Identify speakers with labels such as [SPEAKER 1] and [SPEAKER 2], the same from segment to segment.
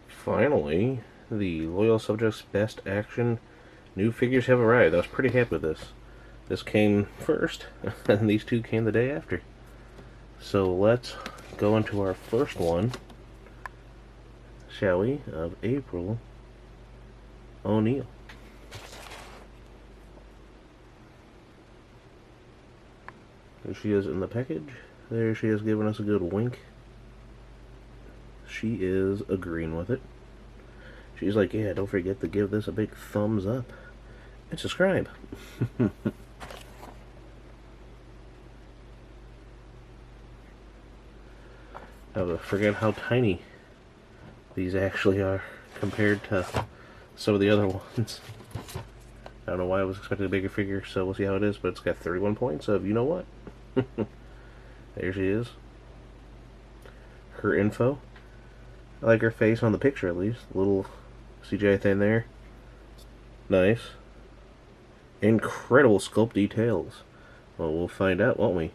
[SPEAKER 1] Finally, the Loyal Subjects Best Action new figures have arrived. I was pretty happy with this. This came first, and these two came the day after. So let's go into our first one, shall we, of April O'Neil. There she is in the package. There she is giving us a good wink. She is agreeing with it. She's like, yeah, don't forget to give this a big thumbs up and subscribe. I forget how tiny these actually are compared to some of the other ones. I don't know why I was expecting a bigger figure, so we'll see how it is, but it's got 31 points of you-know-what. There she is. Her info. I like her face on the picture, at least. Little CGI thing there. Nice. Incredible sculpt details. Well, we'll find out, won't we?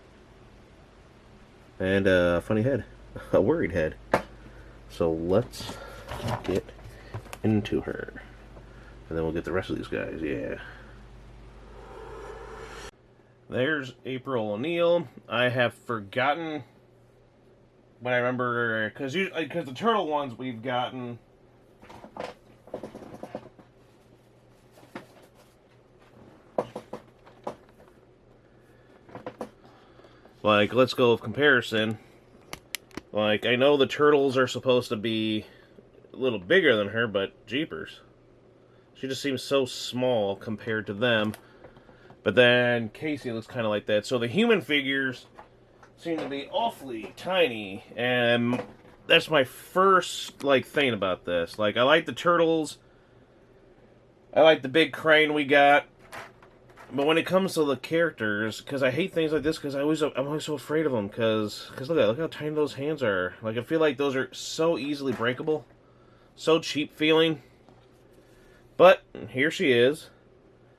[SPEAKER 1] And a funny head. A worried head. So let's get into her. And then we'll get the rest of these guys, yeah. There's April O'Neil. I have forgotten what I remember, because the turtle ones we've gotten. Like, let's go with comparison. Like, I know the turtles are supposed to be a little bigger than her, but jeepers. She just seems so small compared to them. But then Casey looks kind of like that. So the human figures seem to be awfully tiny. And that's my first, like, thing about this. Like, I like the turtles. I like the big crane we got. But when it comes to the characters, because I hate things like this, because I'm always so afraid of them. Because look how tiny those hands are. Like, I feel like those are so easily breakable. So cheap feeling. But here she is.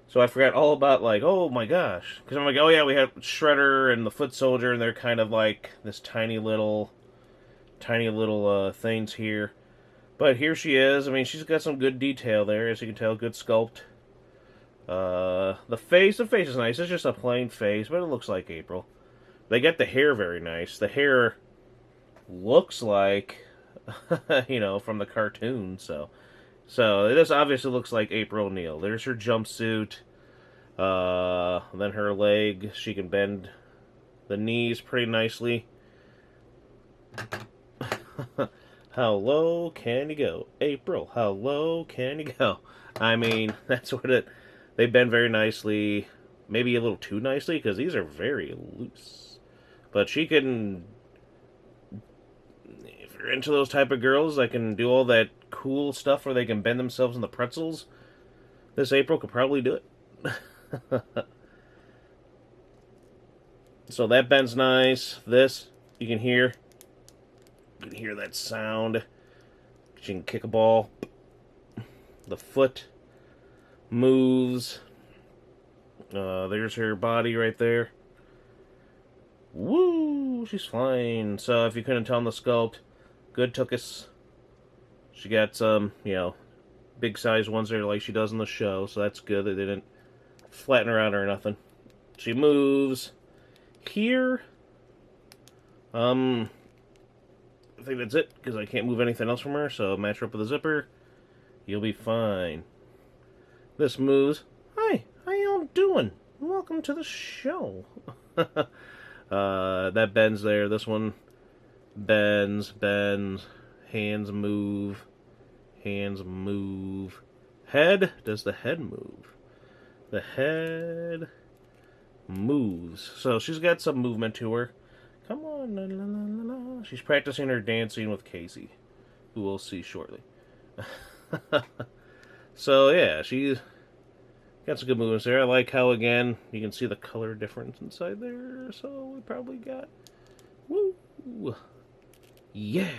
[SPEAKER 1] So I forgot all about, like, oh my gosh. Because I'm like, oh yeah, we have Shredder and the Foot Soldier, and they're kind of like this tiny little things here. But here she is. I mean, she's got some good detail there, as you can tell. Good sculpt. The face is nice. It's just a plain face, but it looks like April. They get the hair very nice. The hair looks like, you know, from the cartoon, so this obviously looks like April O'Neil. There's her jumpsuit. Then her leg. She can bend the knees pretty nicely. How low can you go? April, how low can you go? I mean, that's what it... They bend very nicely. Maybe a little too nicely, because these are very loose. But she can... If you're into those type of girls that can do all that cool stuff where they can bend themselves in the pretzels, this April could probably do it. So that bends nice. This, you can hear that sound. She can kick a ball. The foot moves. There's her body right there. Woo! She's flying. So if you couldn't tell in the sculpt, good tuchus. She got some, you know, big size ones there like she does in the show, so that's good. They didn't flatten her out or nothing. She moves. Here, I think that's it, because I can't move anything else from her, so match her up with a zipper. You'll be fine. This moves. Hi, how y'all doing? Welcome to the show. That bends there. This one bends. Hands move. Head. Does the head move? The head moves. So she's got some movement to her. Come on. La, la, la, la. She's practicing her dancing with Casey, who we'll see shortly. So yeah, she's got some good movements there. I like how, again, you can see the color difference inside there. So we probably got... Woo! Yeah!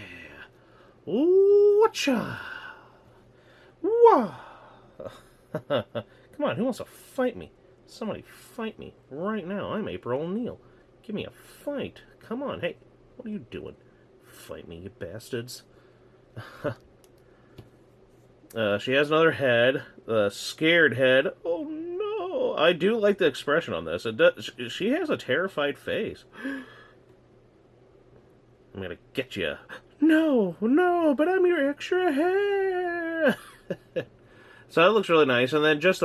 [SPEAKER 1] Whatcha! Wah! Come on, who wants to fight me? Somebody fight me right now. I'm April O'Neil. Give me a fight. Come on, hey, what are you doing? Fight me, you bastards. She has another head. Scared head. Oh no! I do like the expression on this. It does, she has a terrified face. I'm gonna get you. No, no, but I'm your extra hair. So that looks really nice. And then just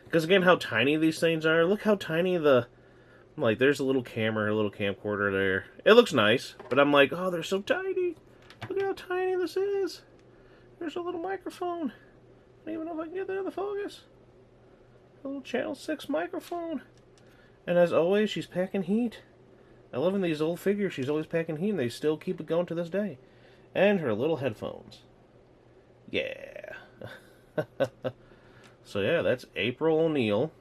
[SPEAKER 1] because again, how tiny these things are. Look how tiny like, there's a little camera, a little camcorder there. It looks nice, but I'm like, oh, they're so tiny. Look how tiny this is. There's a little microphone. I don't even know if I can get that in the focus. A little channel 6 microphone. And as always, she's packing heat. I love in these old figures, she's always packing heat, and they still keep it going to this day. And her little headphones. Yeah. So yeah, that's April O'Neil.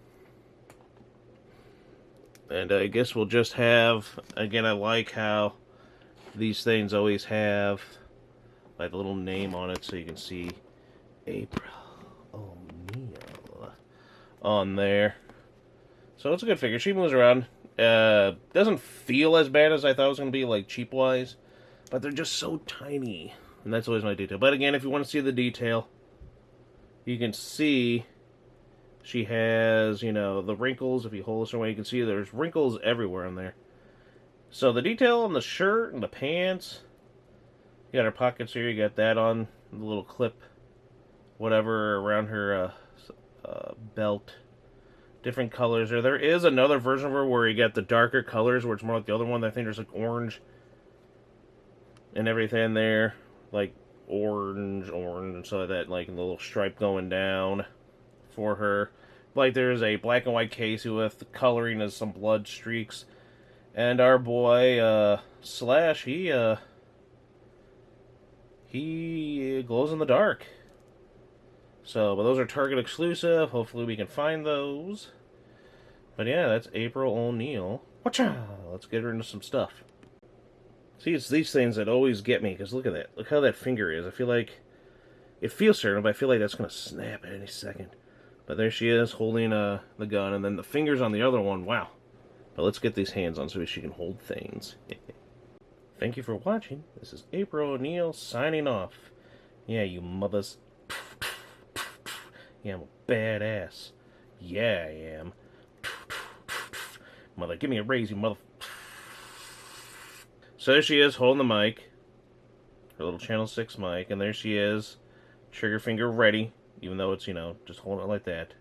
[SPEAKER 1] And I guess we'll just have, again, I like how these things always have like a little name on it so you can see April O'Neil on there. So it's a good figure. She moves around. Doesn't feel as bad as I thought it was going to be, like, cheap-wise. But they're just so tiny. And that's always my detail. But again, if you want to see the detail, you can see she has, you know, the wrinkles. If you hold this away, you can see there's wrinkles everywhere on there. So the detail on the shirt and the pants. You got her pockets here. You got that on the little clip, whatever, around her belt. Different colors there. There is another version of her where you get the darker colors, where it's more like the other one. I think there's like orange and everything there, like orange, and so that, like, the little stripe going down for her. Like, there's a black and white case with the coloring as some blood streaks, and our boy Slash, he glows in the dark. So, but those are Target exclusive. Hopefully we can find those. But yeah, that's April O'Neil. Watcha! Let's get her into some stuff. See, it's these things that always get me, because look at that. Look how that finger is. I feel like, it feels certain, but I feel like that's going to snap at any second. But there she is, holding the gun, and then the fingers on the other one, wow. But let's get these hands on so she can hold things. Thank you for watching. This is April O'Neil signing off. Yeah, you mothers. Yeah, I'm a badass. Yeah, I am. Mother, give me a raise, you mother. So there she is, holding the mic. Her little Channel 6 mic. And there she is, trigger finger ready. Even though it's, you know, just holding it like that.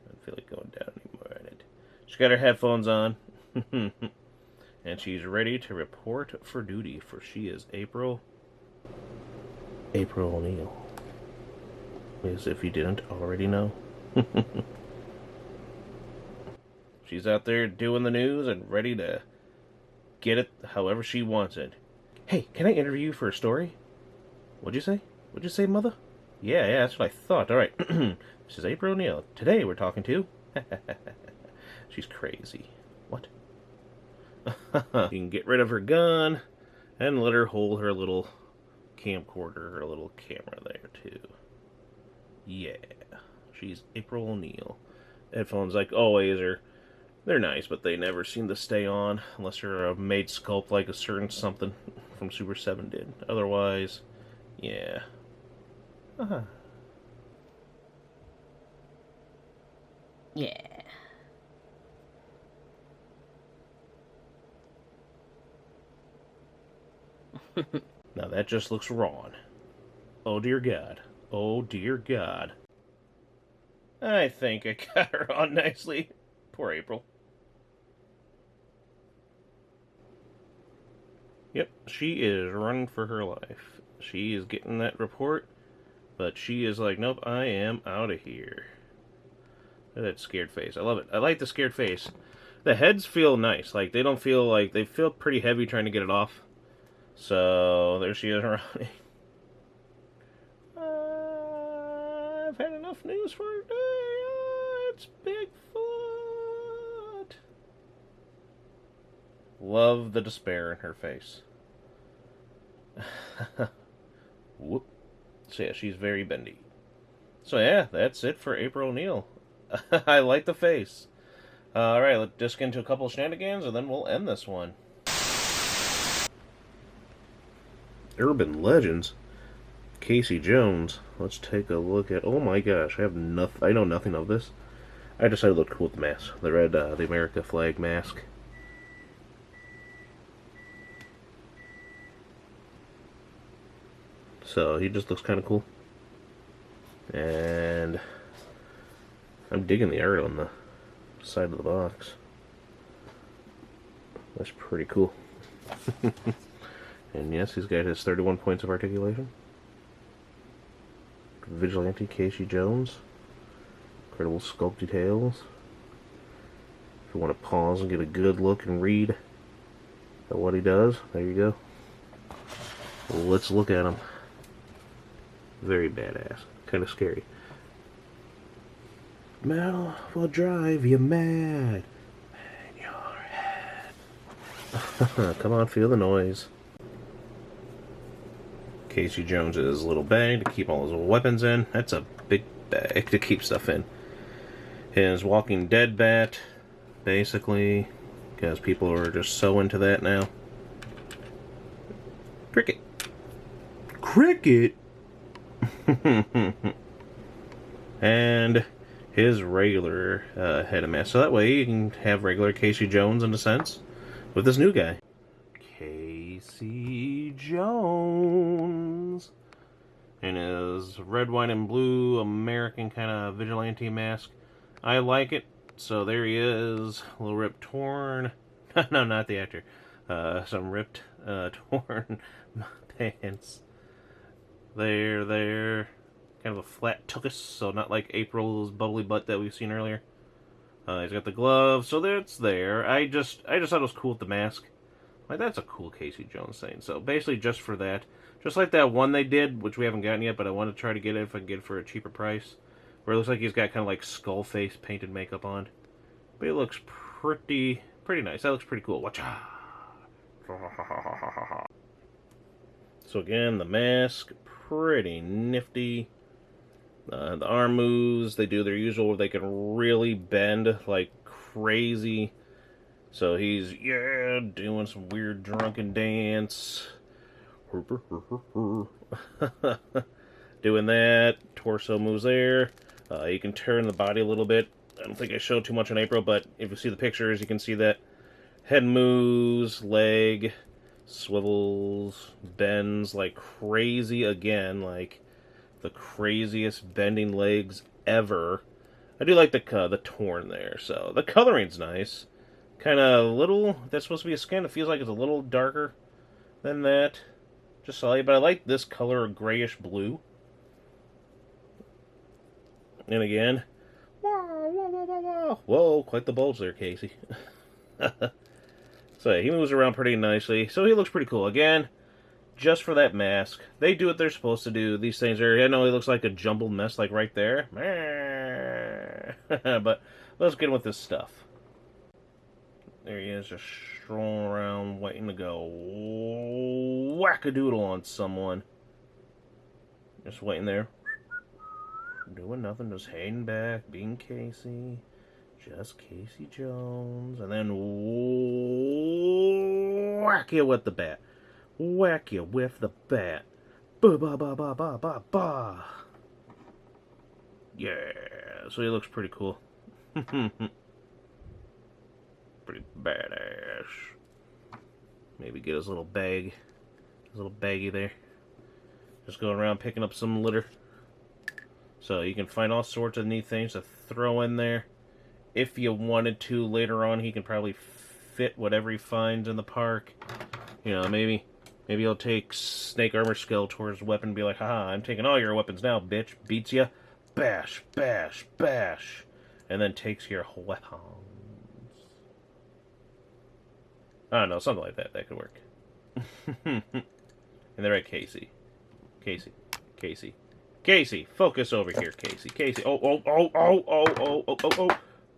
[SPEAKER 1] I don't feel like going down anymore on it. She's got her headphones on. And she's ready to report for duty. For she is April O'Neil. As if you didn't already know. She's out there doing the news and ready to get it however she wants it. Hey, can I interview you for a story? What'd you say? What'd you say, mother? Yeah, that's what I thought. Alright. This is April O'Neil. Today we're talking to... She's crazy. What? You can get rid of her gun and let her hold her little camcorder, her little camera there, too. Yeah, she's April O'Neil. Headphones, like always, they're nice, but they never seem to stay on unless you're a made sculpt like a certain something from Super 7 did. Otherwise, yeah.
[SPEAKER 2] Yeah.
[SPEAKER 1] Now that just looks wrong. Oh dear God. Oh dear God. I think I got her on nicely. Poor April. Yep, she is running for her life. She is getting that report, but she is like, nope, I am out of here. Look at that scared face. I love it. I like the scared face. The heads feel nice. Like, they don't feel like... They feel pretty heavy trying to get it off. So, there she is running. I've had enough news for today. It's Bigfoot. Love the despair in her face. Whoop. So yeah, she's very bendy. So yeah, that's it for April O'Neil. I like the face. Alright, let's just get into a couple of shenanigans and then we'll end this one. Urban Legends. Casey Jones. Let's take a look at. Oh my gosh, I know nothing of this. I decided it looked cool with the mask, the red, the America flag mask. So he just looks kind of cool, and I'm digging the art on the side of the box. That's pretty cool. And yes, he's got his 31 points of articulation. Vigilante Casey Jones. Incredible sculpt details. If you want to pause and get a good look and read at what he does, there you go. Let's look at him. Very badass. Kind of scary. Metal will drive you mad in your head. Come on, feel the noise. Casey Jones's little bag to keep all his weapons in. That's a big bag to keep stuff in. His Walking Dead bat, basically, because people are just so into that now. Cricket. Cricket? And his regular head of mask. So that way you can have regular Casey Jones in a sense with this new guy. Casey Jones in his red, white, and blue American kind of vigilante mask. I like it. So there he is, a little ripped, torn. No, not the actor. Some ripped, torn pants. There. Kind of a flat tuchus, so not like April's bubbly butt that we've seen earlier. He's got the gloves, so that's there. I just thought it was cool with the mask. Like, that's a cool Casey Jones thing. So basically just for that. Just like that one they did, which we haven't gotten yet, but I want to try to get it if I can get it for a cheaper price. Where it looks like he's got kind of like skull face painted makeup on. But it looks pretty nice. That looks pretty cool. Watch out. So again, the mask, pretty nifty. The arm moves, they do their usual where they can really bend like crazy. So he's, doing some weird drunken dance. Doing that. Torso moves there. You can turn the body a little bit. I don't think I showed too much on April, but if you see the pictures, you can see that. Head moves, leg, swivels, bends like crazy again, like the craziest bending legs ever. I do like the torn there, so the coloring's nice. Kind of little, that's supposed to be a skin, it feels like it's a little darker than that. Just slightly, but I like this color of grayish blue. And again, whoa, quite the bulge there, Casey. So yeah, he moves around pretty nicely, so he looks pretty cool. Again, just for that mask. They do what they're supposed to do. These things are, I know it looks like a jumbled mess like right there. But let's get with this stuff. There he is, just strolling around, waiting to go whack-a-doodle on someone. Just waiting there. Doing nothing, just hanging back, being Casey. Just Casey Jones. And then whack you with the bat. Whack you with the bat. Ba ba ba ba ba ba ba. Yeah, so he looks pretty cool. Pretty badass. Maybe get his little bag. His little baggie there. Just going around picking up some litter. So you can find all sorts of neat things to throw in there. If you wanted to later on, he can probably fit whatever he finds in the park. You know, maybe he'll take Snake Armor Skeletor's weapon and be like, haha, I'm taking all your weapons now, bitch. Beats ya. Bash, bash, bash. And then takes your weapons. I don't know, something like that. That could work. And they're at Casey. Casey, focus over here, Casey.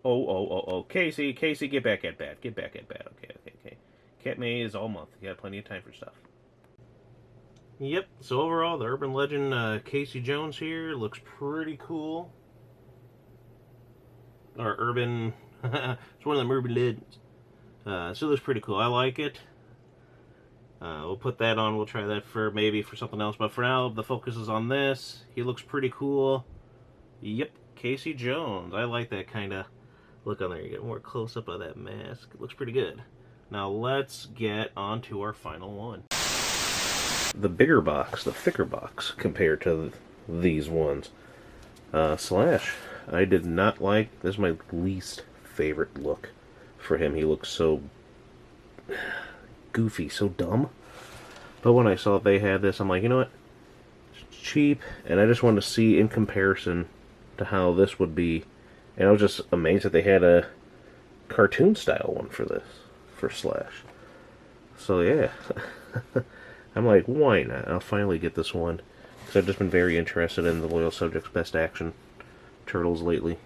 [SPEAKER 1] Oh. Casey, get back at bat. Okay. Cat maze all month. You got plenty of time for stuff. Yep, so overall, the Urban Legend Casey Jones here looks pretty cool. Or Urban... it's one of them Urban Legends. So it looks pretty cool. I like it. We'll put that on. We'll try that for maybe for something else. But for now, the focus is on this. He looks pretty cool. Yep, Casey Jones. I like that kind of look on there. You get more close up of that mask. It looks pretty good. Now let's get on to our final one. The bigger box, the thicker box, compared to these ones. Slash. I did not like, this is my least favorite look for him. He looks so goofy, so dumb. But when I saw they had this, I'm like, you know what? It's cheap, and I just wanted to see in comparison to how this would be. And I was just amazed that they had a cartoon style one for this, for Slash. So yeah, I'm like, why not? I'll finally get this one, because I've just been very interested in the Loyal Subjects Best Action Turtles lately.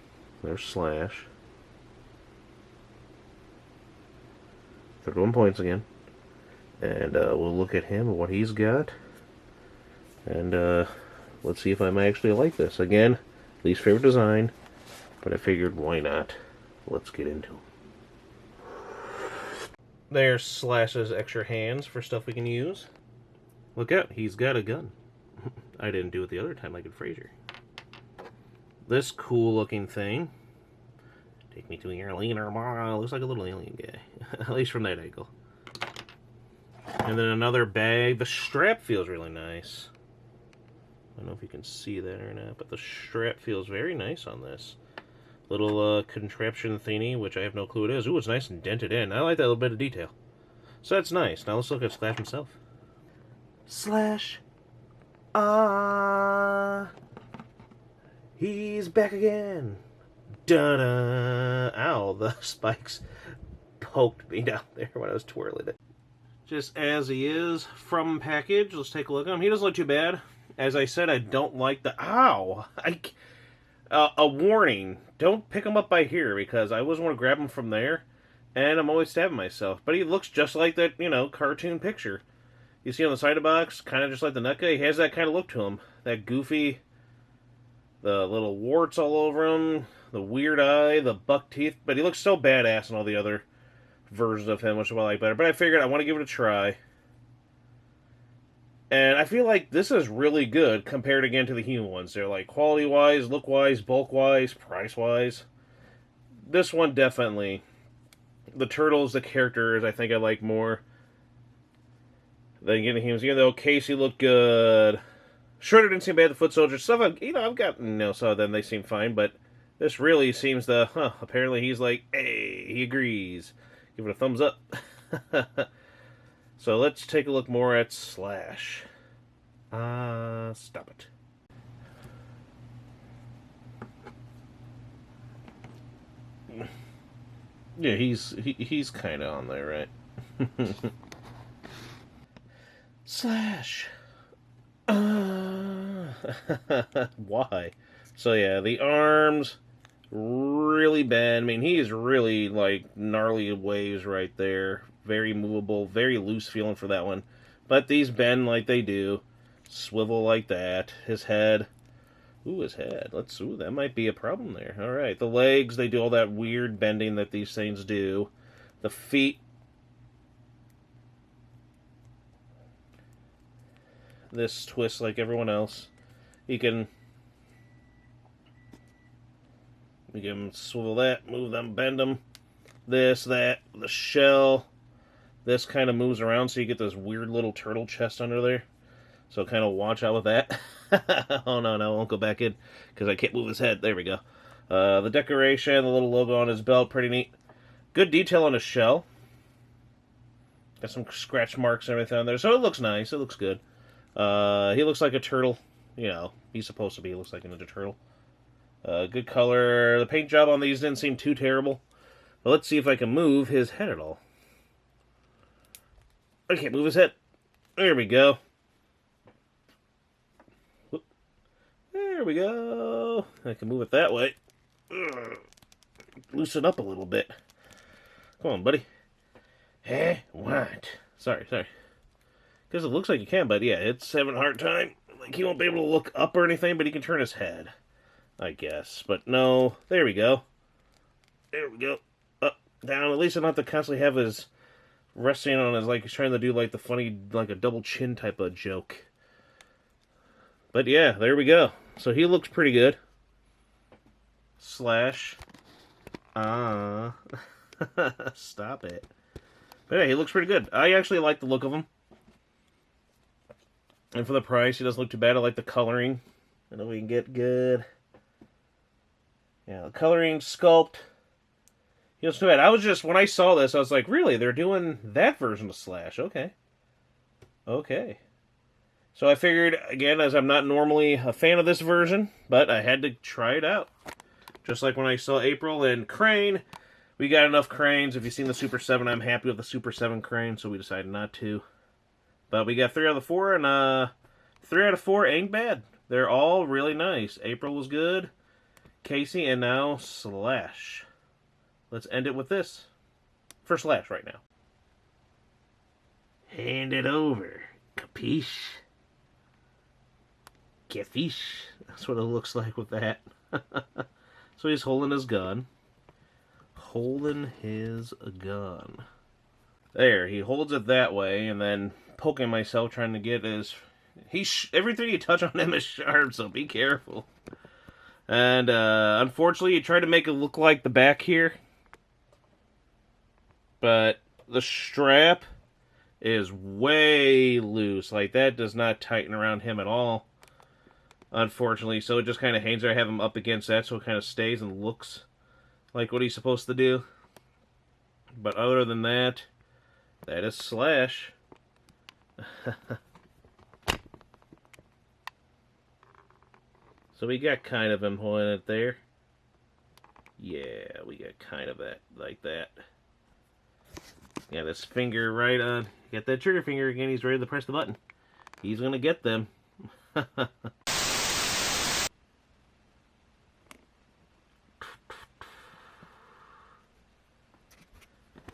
[SPEAKER 1] There's Slash. 31 points again. And we'll look at him and what he's got. And let's see if I might actually like this. Again, least favorite design. But I figured, why not? Let's get into him. There's Slash's extra hands for stuff we can use. Look out, he's got a gun. I didn't do it the other time like in Frasier. This cool looking thing. Take me to your leaner mile. Looks like a little alien guy. At least from that angle. And then another bag. The strap feels really nice. I don't know if you can see that or not, but the strap feels very nice on this. Little contraption thingy, which I have no clue what it is. Ooh, it's nice and dented in. I like that little bit of detail. So that's nice. Now let's look at Slash himself. Slash. He's back again. Da-da. Ow, the spikes poked me down there when I was twirling it. Just as he is from package, let's take a look at him. He doesn't look too bad. As I said, I don't like the... Ow! A warning. Don't pick him up by here, because I always want to grab him from there, and I'm always stabbing myself. But he looks just like that, you know, cartoon picture. You see on the side of the box, kind of just like the nut guy. He has that kind of look to him. That goofy, the little warts all over him, the weird eye, the buck teeth. But he looks so badass in all the other versions of him, which I like better. But I figured I want to give it a try. And I feel like this is really good compared again to the human ones. They're like quality-wise, look-wise, bulk-wise, price-wise. This one definitely. The Turtles, the characters, I think I like more than getting humans. Even though Casey looked good. Shredder didn't seem bad. The Foot Soldier stuff, I've got some of them. They seem fine, but this really seems apparently he's like, hey, he agrees. Give it a thumbs up. So let's take a look more at Slash. Stop it. Yeah, he's kind of on there, right? Slash. Why? So yeah, the arms really bad. I mean, he is really like gnarly waves right there. Very movable, very loose feeling for that one. But these bend like they do. Swivel like that. His head. Ooh, his head. Ooh, that might be a problem there. Alright, the legs, they do all that weird bending that these things do. The feet. This twist like everyone else. You can swivel that, move them, bend them. This, that, the shell. This kind of moves around so you get this weird little turtle chest under there. So kind of watch out with that. Oh no, I won't go back in because I can't move his head. There we go. The decoration, the little logo on his belt, pretty neat. Good detail on his shell. Got some scratch marks and everything on there. So it looks nice. It looks good. He looks like a turtle. You know, he's supposed to be. He looks like a Ninja Turtle. Good color. The paint job on these didn't seem too terrible. But let's see if I can move his head at all. I can't move his head. There we go. Whoop. There we go. I can move it that way. Ugh. Loosen up a little bit. Come on, buddy. Hey, what? Sorry. Because it looks like you can, but yeah, it's having a hard time. Like, he won't be able to look up or anything, but he can turn his head. I guess. But no. There we go. There we go. Up, down. At least I don't have to constantly have his resting on his, like, he's trying to do, like, the funny, like, a double chin type of joke. But yeah, there we go. So he looks pretty good. Slash. Stop it. But yeah, he looks pretty good. I actually like the look of him. And for the price, he doesn't look too bad. I like the coloring. I know we can get good. Yeah, the coloring, sculpt. He looks too bad. I was just, when I saw this, I was like, really? They're doing that version of Slash. Okay. Okay. So I figured, again, as I'm not normally a fan of this version, but I had to try it out. Just like when I saw April and Crane. We got enough Cranes. If you've seen the Super 7, I'm happy with the Super 7 Crane, so we decided not to. But we got 3 out of the 4, and 3 out of 4 ain't bad. They're all really nice. April was good, Casey, and now Slash. Let's end it with this. For Slash right now. Hand it over. Capiche? Capiche? That's what it looks like with that. So he's holding his gun. Holding his gun. There, he holds it that way, and then poking myself trying to get his... everything you touch on him is sharp, so be careful. And, unfortunately, he tried to make it look like the back here. But the strap is way loose. Like, that does not tighten around him at all. Unfortunately, so it just kind of hangs there. I have him up against that, so it kind of stays and looks like what he's supposed to do. But other than that, that is Slash. So we got kind of him holding it there. Yeah, we got kind of that, like that. Got his finger right on. Got that trigger finger again. He's ready to press the button. He's gonna get them.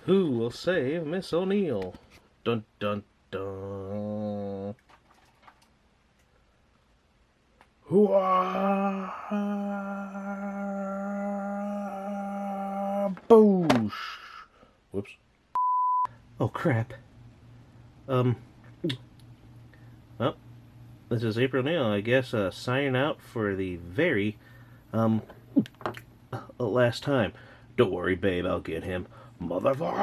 [SPEAKER 1] Who will save Miss O'Neill? Dun dun dun. Hooah! Boosh! Whoops. Oh crap. Well, this is April O'Neill, I guess, signing out for the very, last time. Don't worry, babe, I'll get him. Motherfucker!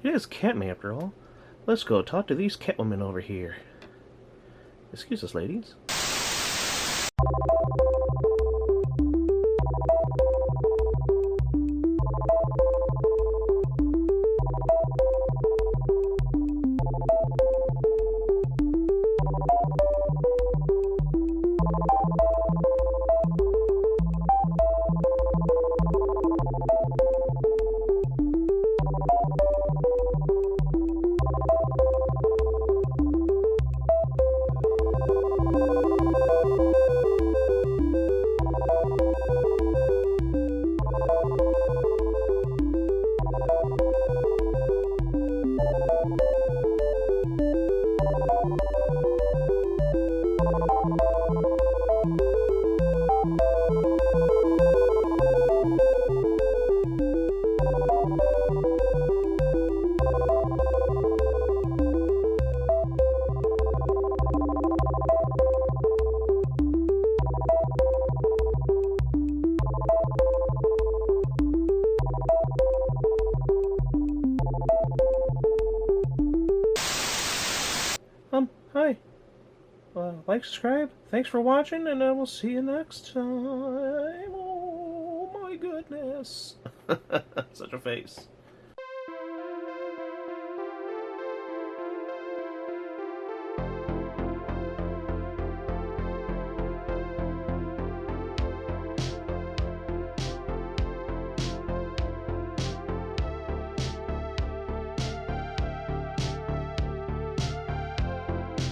[SPEAKER 1] It is Catman, after all. Let's go talk to these Catwomen over here. Excuse us, ladies. Hi. Like, subscribe. Thanks for watching, and I will see you next time. Oh, my goodness. Such a face.